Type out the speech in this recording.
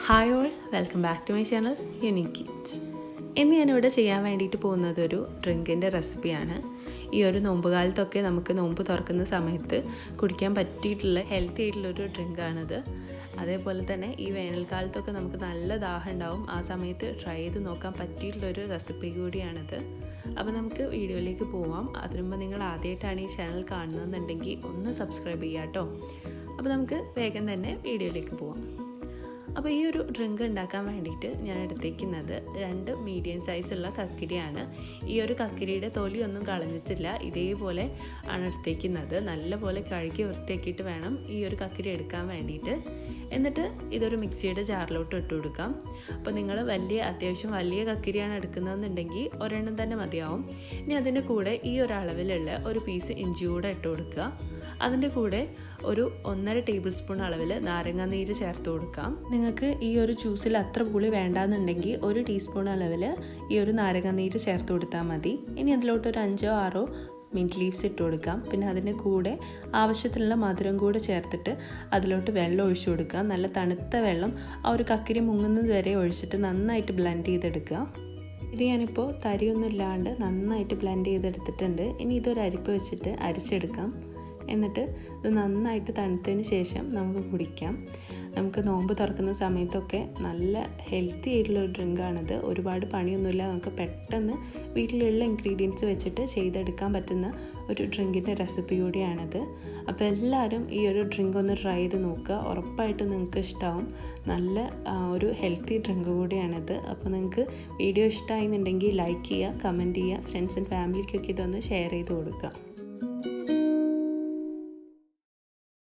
Hi all, welcome back to my channel unique kids. ഇന്ന് ഞാനിവിടെ ചെയ്യാൻ വേണ്ടിയിട്ട് പോകുന്നത് ഒരു ഡ്രിങ്കിൻ്റെ റെസിപ്പിയാണ്. ഈ ഒരു നോമ്പ് കാലത്തൊക്കെ നമുക്ക് നോമ്പ് തുറക്കുന്ന സമയത്ത് കുടിക്കാൻ പറ്റിയിട്ടുള്ള ഹെൽത്തി ആയിട്ടുള്ളൊരു ഡ്രിങ്കാണിത്. അതേപോലെ തന്നെ ഈ വേനൽക്കാലത്തൊക്കെ നമുക്ക് നല്ല ദാഹം ഉണ്ടാവും. ആ സമയത്ത് ട്രൈ ചെയ്ത് നോക്കാൻ പറ്റിയിട്ടുള്ളൊരു റെസിപ്പി കൂടിയാണിത്. അപ്പോൾ നമുക്ക് വീഡിയോയിലേക്ക് പോവാം. അതിനു മുമ്പ് നിങ്ങൾ ആദ്യമായിട്ടാണ് ഈ ചാനൽ കാണുന്നതെന്നുണ്ടെങ്കിൽ ഒന്ന് സബ്സ്ക്രൈബ് ചെയ്യാം കേട്ടോ. അപ്പോൾ നമുക്ക് വേഗം തന്നെ വീഡിയോയിലേക്ക് പോവാം. അപ്പോൾ ഈ ഒരു ഡ്രിങ്ക് ഉണ്ടാക്കാൻ വേണ്ടിയിട്ട് ഞാൻ എടുത്തേക്കുന്നത് 2 മീഡിയം സൈസുള്ള കക്കിരിയാണ്. ഈ ഒരു കക്കിരിയുടെ തൊലിയൊന്നും കളഞ്ഞിട്ടില്ല, ഇതേപോലെ ആണ് എടുത്തേക്കുന്നത്. നല്ലപോലെ കഴുകി വൃത്തിയാക്കിയിട്ട് വേണം ഈ ഒരു കക്കിരി എടുക്കാൻ വേണ്ടിയിട്ട്. എന്നിട്ട് ഇതൊരു മിക്സിയുടെ ജാറിലോട്ട് ഇട്ട് കൊടുക്കാം. അപ്പോൾ നിങ്ങൾ അത്യാവശ്യം വലിയ കക്കിരിയാണ് എടുക്കുന്നതെന്നുണ്ടെങ്കിൽ ഒരെണ്ണം തന്നെ മതിയാവും. ഇനി അതിൻ്റെ കൂടെ ഈ ഒരു അളവിലുള്ള ഒരു പീസ് ഇഞ്ചി കൂടെ ഇട്ട് കൊടുക്കുക. അതിൻ്റെ കൂടെ ഒരു 1.5 ടേബിൾ സ്പൂൺ അളവിൽ നാരങ്ങാനീര് ചേർത്ത് കൊടുക്കാം. നിങ്ങൾക്ക് ഈ ഒരു ജ്യൂസിൽ അത്ര പുളി വേണ്ടാന്നുണ്ടെങ്കിൽ 1 ടീസ്പൂൺ അളവിൽ ഈ ഒരു നാരങ്ങാനീര് ചേർത്ത് കൊടുത്താൽ മതി. ഇനി അതിലോട്ട് ഒരു 5-6 മിൻറ്റ് ലീവ്സ് ഇട്ട് കൊടുക്കാം. പിന്നെ അതിൻ്റെ കൂടെ ആവശ്യത്തിനുള്ള മധുരം കൂടെ ചേർത്തിട്ട് അതിലോട്ട് വെള്ളം ഒഴിച്ചു കൊടുക്കുക. നല്ല തണുത്ത വെള്ളം ആ ഒരു കക്കിരി മുങ്ങുന്നത് വരെ ഒഴിച്ചിട്ട് നന്നായിട്ട് ബ്ലെൻഡ് ചെയ്തെടുക്കുക. ഇത് ഞാനിപ്പോൾ തരിയൊന്നും ഇല്ലാണ്ട് നന്നായിട്ട് ബ്ലെൻഡ് ചെയ്തെടുത്തിട്ടുണ്ട്. ഇനി ഇതൊരു അരിപ്പ് വെച്ചിട്ട് അരിച്ചെടുക്കാം. എന്നിട്ട് ഇത് നന്നായിട്ട് തണുത്തതിന് ശേഷം നമുക്ക് കുടിക്കാം. നമുക്ക് നോമ്പ് തുറക്കുന്ന സമയത്തൊക്കെ നല്ല ഹെൽത്തി ആയിട്ടുള്ളൊരു ഡ്രിങ്കാണിത്. ഒരുപാട് പണിയൊന്നുമില്ല, നമുക്ക് പെട്ടെന്ന് വീട്ടിലുള്ള ഇൻഗ്രീഡിയൻസ് വെച്ചിട്ട് ചെയ്തെടുക്കാൻ പറ്റുന്ന ഒരു ഡ്രിങ്കിൻ്റെ റെസിപ്പി കൂടിയാണിത്. അപ്പോൾ എല്ലാവരും ഈ ഒരു ഡ്രിങ്ക് ഒന്ന് ട്രൈ ചെയ്ത് നോക്കുക, ഉറപ്പായിട്ടും നിങ്ങൾക്ക് ഇഷ്ടമാവും. നല്ല ഒരു ഹെൽത്തി ഡ്രിങ്ക് കൂടിയാണിത്. അപ്പോൾ നിങ്ങൾക്ക് വീഡിയോ ഇഷ്ടമായെന്നുണ്ടെങ്കിൽ ലൈക്ക് ചെയ്യുക, കമൻറ്റ് ചെയ്യുക, ഫ്രണ്ട്സ് ആൻഡ് ഫാമിലിക്കൊക്കെ ഇതൊന്ന് ഷെയർ ചെയ്ത് കൊടുക്കുക.